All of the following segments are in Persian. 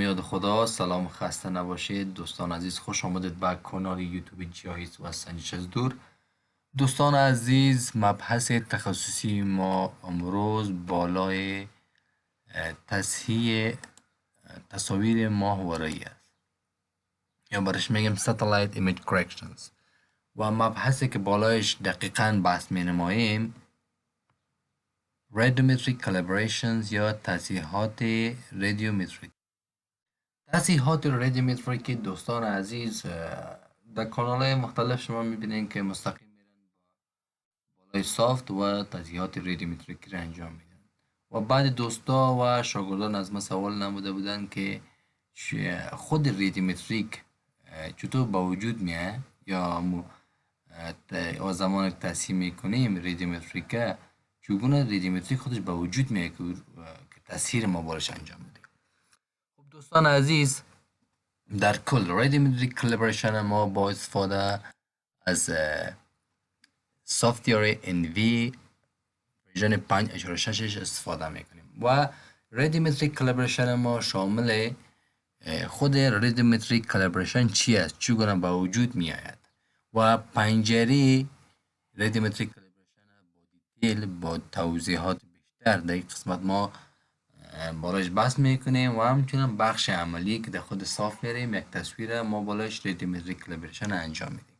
یاد خدا. سلام، خسته نباشید دوستان عزیز. خوش آمدید به کانال یوتیوب جی‌آی‌ایس و سنجش از دور. دوستان عزیز، مبحث تخصصی ما امروز بالای تصحیح تصاویر ماهواره‌ای است، یا برش میگیم Satellite Image Corrections، و مبحثی که بالایش دقیقاً بحث می نماییم Radiometric Calibration یا تصحیحات رادیومتریک. تصحیحات رادیومتریکی دوستان عزیز در کانال مختلف شما میبینین که مستقیم میرن بالای سافت و تصحیحات رادیومتریکی را انجام میدن. و بعد دوستا و شاگردان از ما سوال نموده بودن که خود رادیومتریک چطور با وجود میاد، یا زمان تصحیح میکنیم رادیومتریک چگونه رادیومتریک خودش با وجود میاد که تصحیح ما بارش انجام میده. خب دوستان عزیز، در کل رادیومتریک کالیبریشن ما با استفاده از سافتویر ENVI ورژن 5.6 استفاده میکنیم و رادیومتریک کالیبریشن ما شامل خود رادیومتریک کالیبریشن چی است، چگونه با وجود می آید و پنجره رادیومتریک کالیبریشن با دیتیل با توضیحات بیشتر در این قسمت ما بالاش بحث میکنیم و همچنین بخش عملی که در خود سافتویر یک تصویر ما بالاش رادیومتریک کالیبریشن انجام میدیم.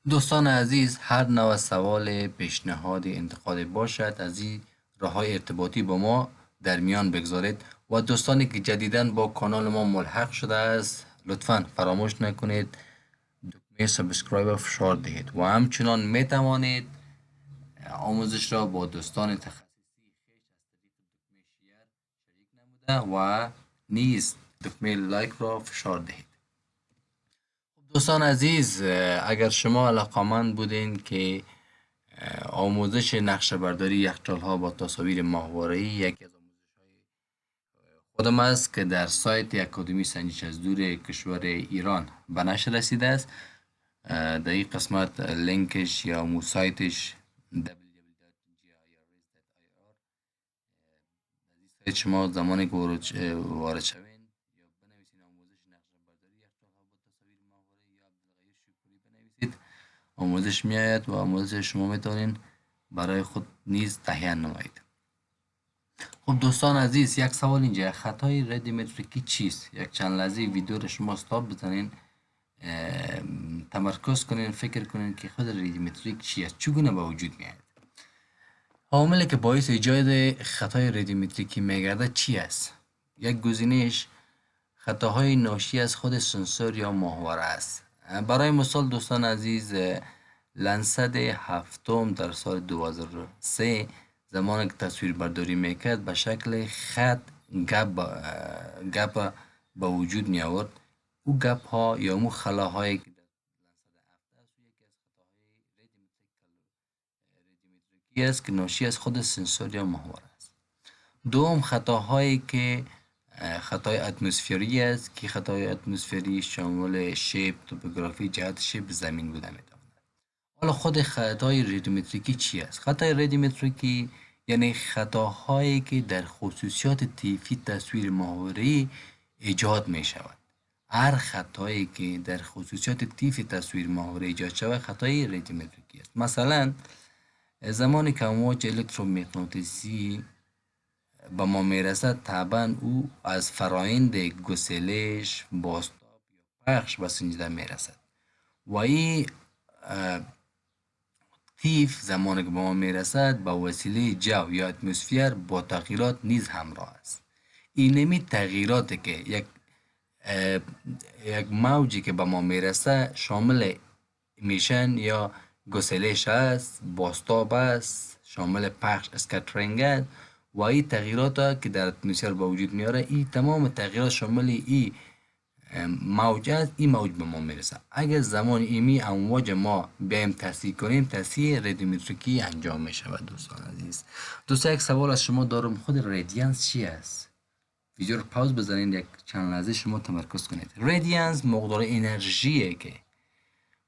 دوستان عزیز، هر نوع سوال، پیشنهاد، انتقاد باشد از این راه‌های ارتباطی با ما در میان بگذارید و دوستانی که جدیداً با کانال ما ملحق شده است لطفاً فراموش نکنید دکمه سابسکرایب را فشار دهید و همچنان میتوانید آموزش را با دوستان تخصصی و نیز دکمه لایک را فشار دهید. دوستان عزیز، اگر شما علاقمند بودین که آموزش نقشه برداری یخچال ها با تصاویر ماهواره‌ای یکی از آموزش های خودم است که در سایت اکادمی سنجش از دور کشور ایران به نشر رسیده است. در این قسمت لینکش یا سایتش شما زمانی که وارد شوین یا بنویسین آموزش نقشه برداری یخچال ها با تصاویر ماهواره‌ای یا عبدالغیر شکوری بنویسید، آموزش میآید و آموزش شما میتونین برای خود نیز تهیه نمایید. خب دوستان عزیز، یک سوال اینجا، خطای رادیومتریکی چیست؟ یک چند لحظه ویدیو رو شما استاپ بزنین، تمرکز کنین، فکر کنین که خود رادیومتریک چیست، چگونه به وجود میاد. عاملی که باعث ایجاد خطای رادیومتریکی میگرده چی است؟ یک گزینش خطاهای ناشی از خود سنسور یا ماهواره است. برای مثال دوستان عزیز، لنسد هفتم در سال 2003 زمانی که تصویر برداری میکرد به شکل خط گپ به وجود می آورد. او گپ ها یا مو خلاهایی که در لنسد هفته است یکی از خطاهای رادیومتریکی است که ناشی از خود سنسور یا ماهواره است. دوم، خطاهایی که خطای اتمسفری است که خطای اتمسفری شامل شیب، توپوگرافی، جهت شیب زمین بوده میتواند. حالا خود خطای رادیومتریکی چی است؟ خطای رادیومتریکی یعنی خطاهایی که در خصوصیات طیفی تصویر ماهواره‌ای ایجاد می شود. هر خطایی که در خصوصیات طیفی تصویر ماهواره‌ای ایجاد شود خطای رادیومتریکی است. مثلا زمانی که امواج الکترومغناطیسی به ما میرسد طبعا او از فرایند گسلش، بازتاب یا پخش به سنجیده میرسد و این طیف زمانی که به ما میرسد به وسیله جو یا اتمسفر با تغییرات نیز همراه است. اینمی تغییراتی که یک موجی که به ما میرسه شامل امیشن یا گسلش است، بازتاب است، شامل پخش اسکاترینگ است و این تغییرات که در اتمسفر به وجود میاره، این تمام تغییرات شامل این موج است، این موج به ما میرسه. اگر زمان ایمی امواج ما بیایم تصحیح کنیم تصحیح رادیومتریکی انجام میشود. دوستان عزیز، دوستان یک سوال از شما دارم، خود رادیانس چی است؟ ویدیو رو پاوز بزنید، یک چند لحظه شما تمرکز کنید. رادیانس مقدار انرژیه که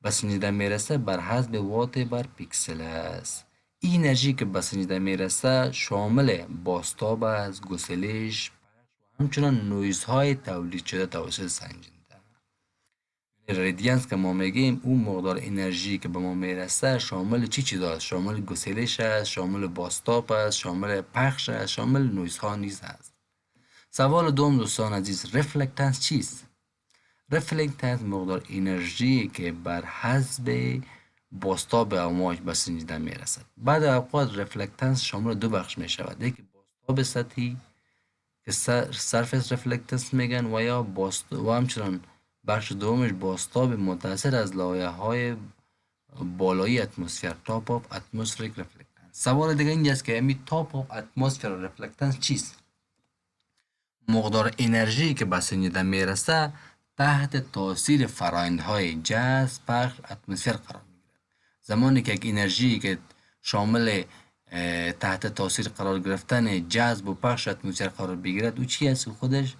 به سنجیده میرسه بر حسب وات بر پیکسل است. این انرژی که به سنجیده میرسه شامل بازتاب است، گسلش، پخش و همچنان نویزهای تولید شده توسط سنجنده. رادیانس که ما میگیم اون مقدار انرژی که به ما میرسه شامل چی چیزاست؟ شامل گسیلش است، شامل بازتاب است، شامل پخش است، شامل نویزها نیز است. سوال دوم دوستان عزیز، رفلکتنس چیست؟ رفلکتنس مقدار انرژی که بر حسب بازتاب امواج به سنجیده میرسد. بعد اوقات رفلکتنس شامل دو بخش می شود، یکی بازتاب سطحی که سرفیس رفلکتنس میگن و همچنان بخش دومش بازتاب متأثر از لایه‌های بالایی اتمسفر، تاپ آف اتمسفریک رفلکتنس. سوال دیگه اینجاست که همین تاپ آف اتمسفر رفلکتنس چیست؟ مقدار انرژی که به سنجیده میرسه تحت تاثیر فرآیندهای جذب، پخش، اتمسفر قرار میگیرد. زمانی که یک انرژی که شامل تحت تاثیر قرار گرفتن جذب و پخش اتمسفر قرار بگیرد او چی است؟ خودش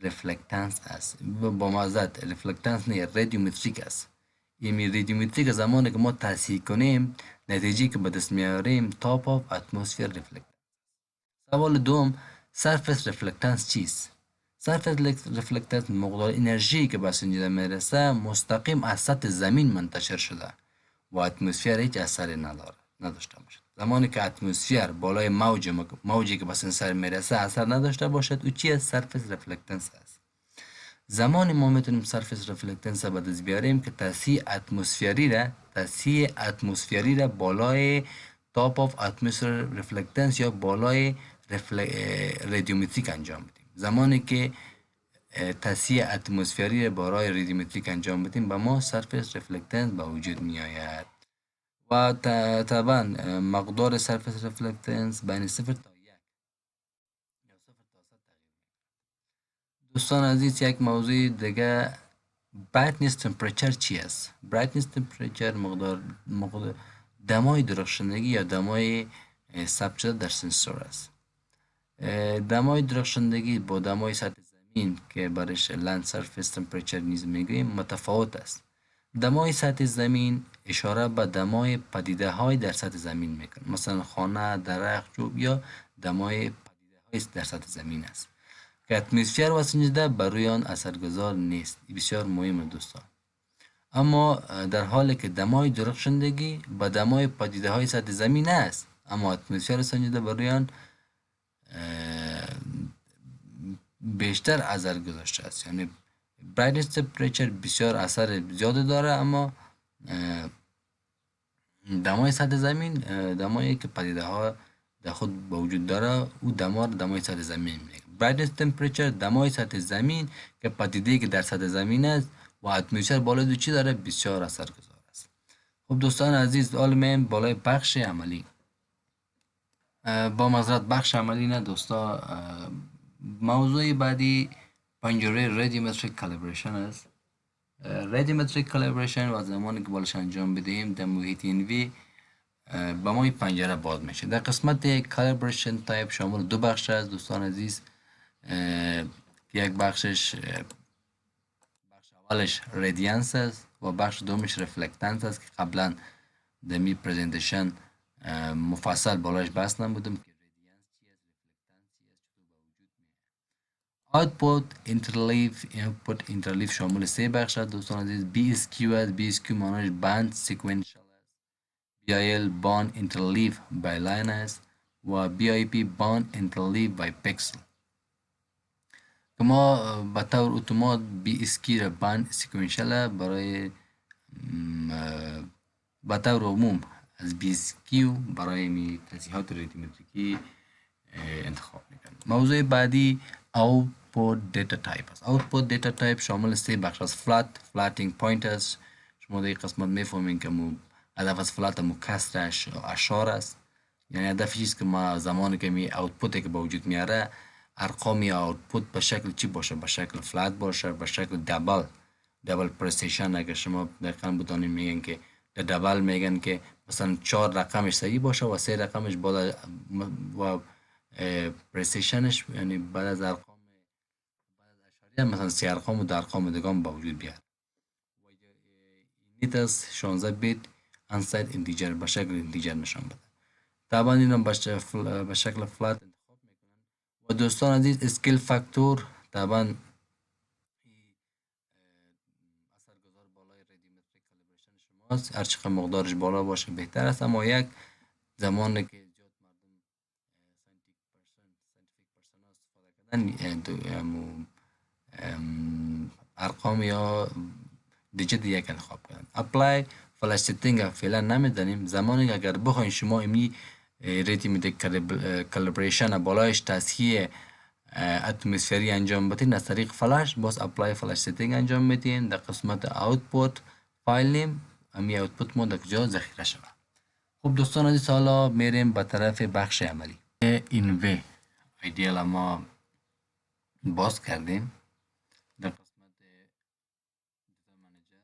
رفلکتنس است. با مزد رفلکتنس نه، رادیومتریک است. یعنی رادیومتریک زمانی که ما تصحیح کنیم نتیجه که به دست میاریم تاپ آف اتمسفر رفلکتنس. سوال دوم، سرفیس رفلکتنس چیست؟ سرفیس رفلکتنس مقدار انرژی که به سنجیده میرسه مستقیم از سطح زمین منتشر شده و اتمسفر هیچ اثری نداشته باشد. زمانی که اتمسفر بالای موجی که به سنسر میرسه اثر نداشته باشد او چی است؟ سرفیس رفلکتنس است. زمانی ما میتونیم سرفیس رفلکتنس را به دست بیاریم که تصحیح اتمسفری را بالای تاپ آف اتمسفر رفلکتنس یا بالای رادیومتریک انجام بدیم. زمانی که تصحیح اتمسفری را بالای رادیومتریک انجام بدیم به ما سرفیس رفلکتنس به وجود می آید. و طبعا مقدار سرفیس رفلکتنس بین 0 تا 1 یا 0 تا 100 تغییر می‌کند. دوستان عزیز یک موضوع دیگه برایتنس تمپرچر چی است؟ برایتنس تمپرچر مقدار دمای درخشندگی یا دمای ثبت شده در سنسور است. دمای درخشندگی با دمای سطح زمین که برش لند سرفیس تمپرچر نیز میگوییم متفاوت است. دمای سطح زمین اشاره به دمای پدیده های در سطح زمین میکنه، مثلا خانه، درخت، چوب یا دمای پدیده های در سطح زمین است که اتمسفر و سنجیده بر روی آن اثرگذار نیست. بسیار مهمه دوستان. اما در حالی که دمای درخشندگی به دمای پدیده های سطح زمین است اما اتمسفر سنجیده بر روی آن بیشتر اثر گذاشته است. یعنی برایتنس تمپرچر بسیار اثر زیاده داره اما دمای سطح زمین دمایی که پدیده ها در خود با وجود داره او دمای سطح زمین میگه. برایتنس تمپرچر دمای سطح زمین که پدیده‌ای که در سطح زمین است و اتمسفر بالای دو چی داره بسیار اثرگذار است. خب دوستان عزیز عالم بالای بخش عملی با معذرت بخش عملی نه دوستا، موضوع بعدی پنجره رادیومتریک کالیبریشن است. رادیومتریک کالیبریشن و زمانی که بالش انجام بدهیم در محیط ENVI با ما این پنجره باز میشه. در قسمت کالیبریشن تایپ شامل دو بخش است دوستان عزیز. یک بخش اولش رادیانس است و بخش دومش رفلکتنس است که قبلا در می پرزنتیشن مفصل بالایش بحث نمودم که رادیانس چی است، رفلکتنس چی است، چطور به وجود میاد. آوتپوت اینپوت اینترلیف شامل سه بخش است دوستان عزیز. BSQ است. BSQ معنیش باند سیکونشال است. BIL باند اینترلیف بای لاین است و BIP باند اینترلیف بای پکسل. که ما به طور اتومات BSQ را باند سیکونشال برای به طور عموم از BSQ برای تصحیحات رادیومتریکی انتخاب میکنم. موضوع بعدی output data type است. output data type شامل سه بخش است. flatting point است. شما در این قسمت میفهمین که هدف از فلات کسرش اشار است. یعنی هدف چیست که ما زمانی که می output که به وجود میاره ارقام output به شکل چی باشه؟ به شکل فلات باشه، به شکل دبل پرسیشن. اگر شما دقیقا بدانید میگن که در دبل میگن که مثلا 4 رقمش صحیح باشه و 3 رقمش بعد و پرسیشنش یعنی بعد از ارقام بعد از اشاریه مثلا 3 ارقام و 2 ارقام دیگه با وجود بیاد. و اینیت از 16 بیت انساید اینتیجر به شکل اینتیجر نشان بده. طبعا اینا به شکل فلات انتخاب میکنن و دوستان عزیز اسکیل فاکتور طبعا اثرگذار بالای رادیومتریک کالیبریشن شماست. هر چقدر مقدارش بالا باشه بهتر است، اما یک زمانی که زیاد مردم ساینتیفیک پرسن استفاده کردن ارقام یا دیجیت یک انتخاب کردن. اپلای فلش ستینگ فعلا نمیدانیم. زمانی اگر بخواین شما امی رادیومتریک کالیبریشن بالایش تصحیح اتمسفری انجام بدین از طریق فلش، باز اپلای فلش ستینگ انجام میدین. در قسمت اوتپوت فایل نیم امی اوتپوت ما در کجا ذخیره شود. خب دوستان عزیز حالا میریم به طرف بخش عملی. ENVI ایدیال ما باز کردیم. در قسمت دیتا منیجر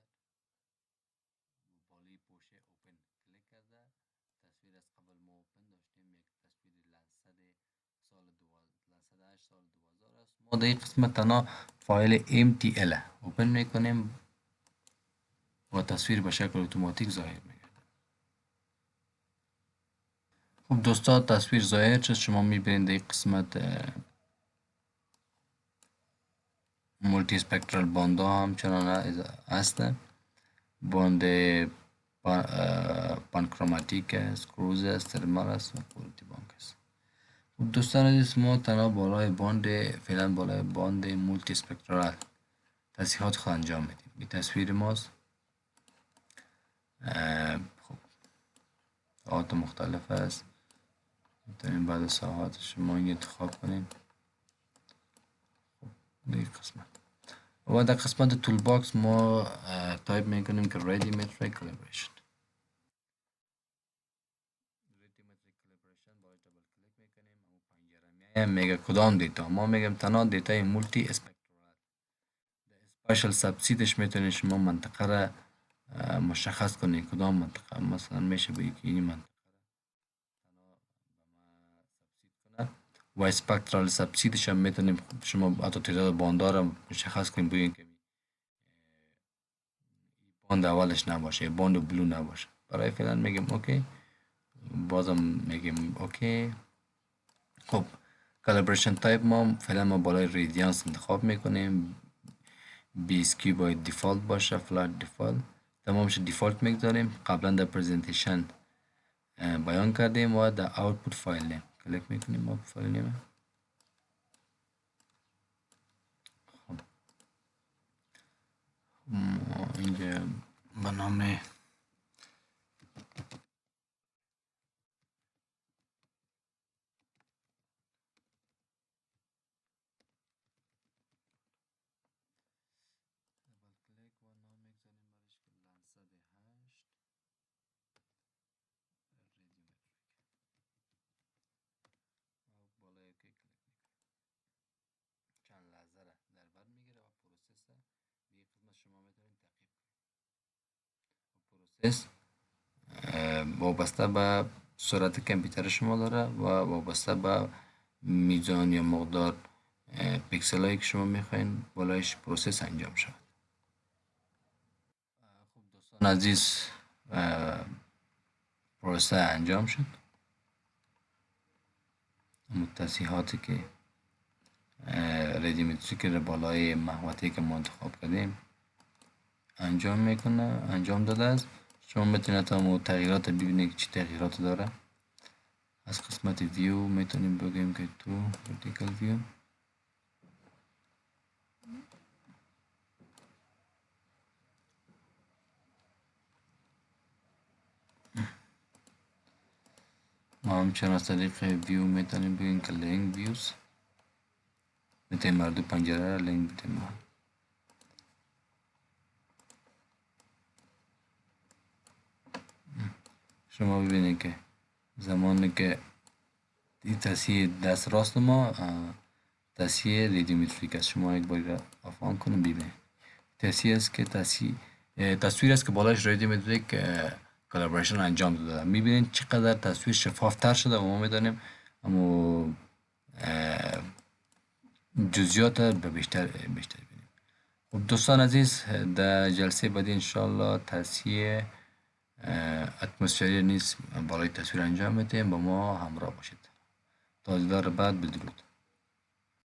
بالی پوشه اوپن کلیک کرده. تصویر از قبل ما اوپن داشتیم، یک تصویر لنسد سال 2008 سال 2000 است. ما در این قسمت تنها فایل MTL اوپن میکنیم و تصویر به شکل اتوماتیک ظاهر میگرده. خب دوستان تصویر ظاهر شد. شما میبینید در این قسمت مولتی اسپکترال باندا همچنان هستن. باند پانکروماتیک است، کروز است، ترمال است و پولیتی بانک است. خب دوستان عزیز ما تنها بالای باند فعلا بالای باند مولتی اسپکترال تصحیحات خود انجام میدیم. این تصویر ماست. خب ساعات مختلف است، میتونیم بعد ساعات شما این انتخاب کنیم. خب این قسمت و در قسمت تول باکس ما تایپ میکنیم که رادیومتریک کالیبریشن. رادیومتریک کالیبریشن با دبل کلیک میکنیم و پنجره میگه کدام دیتا. ما میگم تنها دیتای مولتی اسپکترال. در اسپیشال سبسیدش میتونید شما منطقه را مشخص کنید کدام منطقه. مثلا میشه بگید که این منطقه تنها به ما سبسید کنه و اسپکترال سبسیدش هم میتونیم شما حتی تعداد باندار را مشخص کنید، بگید که باند اولش نباشه، باند بلو نباشه. برای فعلا میگم اوکی، بازم میگم اوکی. خب کالیبریشن تایپ ما فعلا ما بالای رادیانس انتخاب میکنیم. BSQ باید دیفالت باشه، فلات دیفالت تمامش دیفالت میگذاریم. قبلا در پرزنتیشن بیان کردیم و در اوتپوت فایل نیم کلیک میکنیم. ما فایل نیم خب ما اینجا به نام چند لحظه را در بر میگیره و پروسس دیگه قسمت شما میتونید تعقیب کنید. پروسس وابسته به سرعت کامپیوتر شما داره و وابسته به میزان یا مقدار پیکسل هایی که شما میخواین بالایش پروسس انجام شود. خب دوستان عزیز پروسس انجام شد. تصحیحاتی که رادیومتریک را بالای محوطه‌ای که ما انتخاب کردیم انجام میکنه، انجام داده است. شما میتونید هم تغییرات ببینید که چی تغییرات داره. از قسمت ویو میتونیم بگیم که تو ورتیکال ویو ما همچنان از طریق ویو میتونیم بگیم که لینک ویوز میتونیم هر دو پنجره را لینک بدیم. شما ببینید که زمانی که این تصحیح دست راست ما تصحیح رادیومتریک است. شما یک باری را آفان کنیم ببینید تصحیح است که تصویر است که بالایش رادیومتریک کالیبریشن انجام داده. میبینید چقدر تصویر شفاف تر شده و ما میدانیم اما جزئیات به بیشتر ببینیم. خب دوستان عزیز در جلسه بعدی انشالله تصحیح اتمسفری نیز بالای تصویر انجام میدیم. با ما همراه باشید. تا دیدار بعد، بدرود.